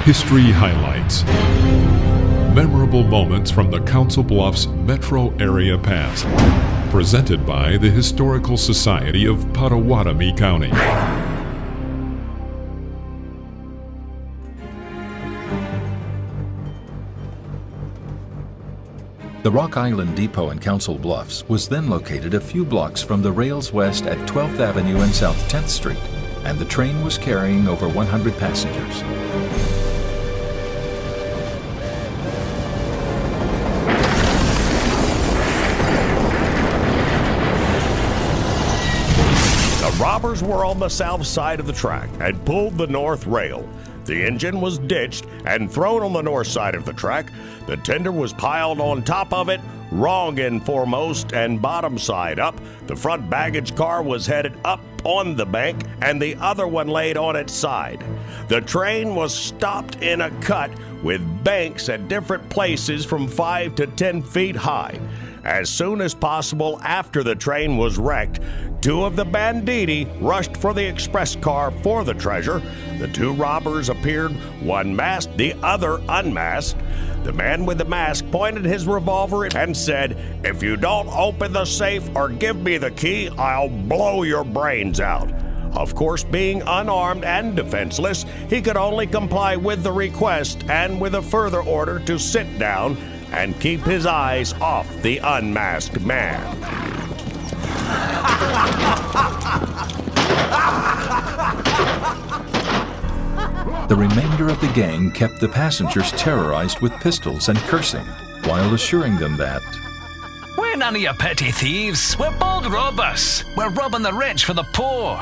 History Highlights. Memorable moments from the Council Bluffs metro area past. Presented by the Historical Society of Potawatomi County. The Rock Island Depot in Council Bluffs was then located a few blocks from the rails west at 12th Avenue and South 10th Street, and the train was carrying over 100 passengers. The robbers were on the south side of the track and pulled the north rail. The engine was ditched and thrown on the north side of the track. The tender was piled on top of it, wrong end foremost and bottom side up. The front baggage car was headed up on the bank and the other one laid on its side. The train was stopped in a cut with banks at different places from 5 to 10 feet high. As soon as possible after the train was wrecked, two of the banditti rushed for the express car for the treasure. The two robbers appeared, one masked, the other unmasked. The man with the mask pointed his revolver and said, "If you don't open the safe or give me the key, I'll blow your brains out." Of course, being unarmed and defenseless, he could only comply with the request and with a further order to sit down and keep his eyes off the unmasked man. The remainder of the gang kept the passengers terrorized with pistols and cursing, while assuring them that "We're none of your petty thieves. We're bold robbers. We're robbing the rich for the poor."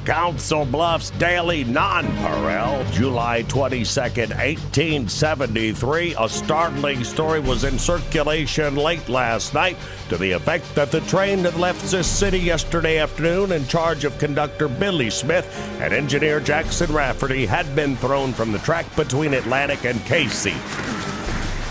Council Bluffs Daily Nonpareil, July 22nd, 1873. A startling story was in circulation late last night to the effect that the train that left this city yesterday afternoon in charge of conductor Billy Smith and engineer Jackson Rafferty had been thrown from the track between Atlantic and Casey.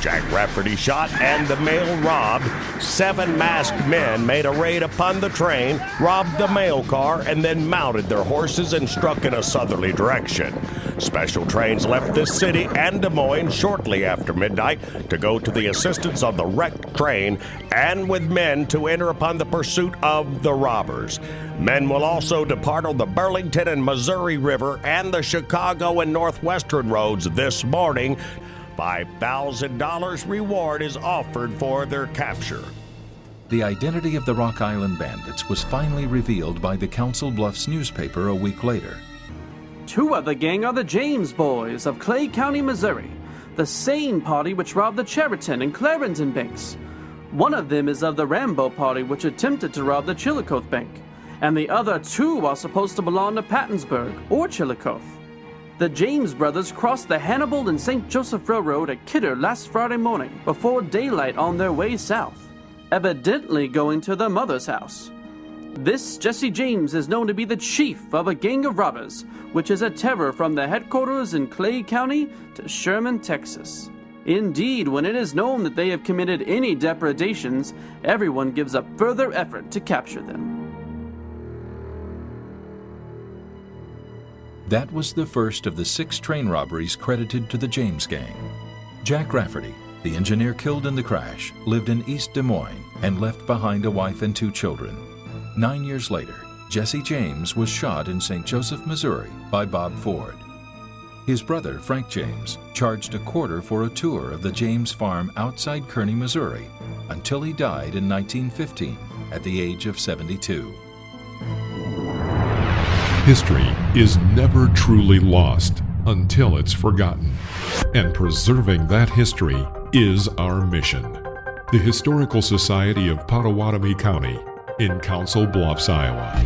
Jack Rafferty shot and the mail robbed. 7 masked men made a raid upon the train, robbed the mail car, and then mounted their horses and struck in a southerly direction. Special trains left this city and Des Moines shortly after midnight to go to the assistance of the wrecked train and with men to enter upon the pursuit of the robbers. Men will also depart on the Burlington and Missouri River and the Chicago and Northwestern roads this morning. $5,000 reward is offered for their capture. the identity of the Rock Island bandits was finally revealed by the Council Bluffs newspaper a week later. 2 of the gang are the James boys of Clay County, Missouri, the same party which robbed the Cheriton and Clarendon banks. One of them is of the Rambo party which attempted to rob the Chillicothe bank, and the other 2 are supposed to belong to Pattonsburg or Chillicothe. The James brothers crossed the Hannibal and St. Joseph Railroad at Kidder last Friday morning before daylight on their way south, evidently going to their mother's house. This Jesse James is known to be the chief of a gang of robbers, which is a terror from the headquarters in Clay County to Sherman, Texas. Indeed, when it is known that they have committed any depredations, everyone gives up further effort to capture them. That was the first of the 6 train robberies credited to the James gang. Jack Rafferty, the engineer killed in the crash, lived in East Des Moines and left behind a wife and 2 children. 9 years later, Jesse James was shot in St. Joseph, Missouri by Bob Ford. His brother, Frank James, charged a quarter for a tour of the James farm outside Kearney, Missouri, until he died in 1915 at the age of 72. History is never truly lost until it's forgotten, and preserving that history is our mission. The Historical Society of Potawatomi County in Council Bluffs, Iowa.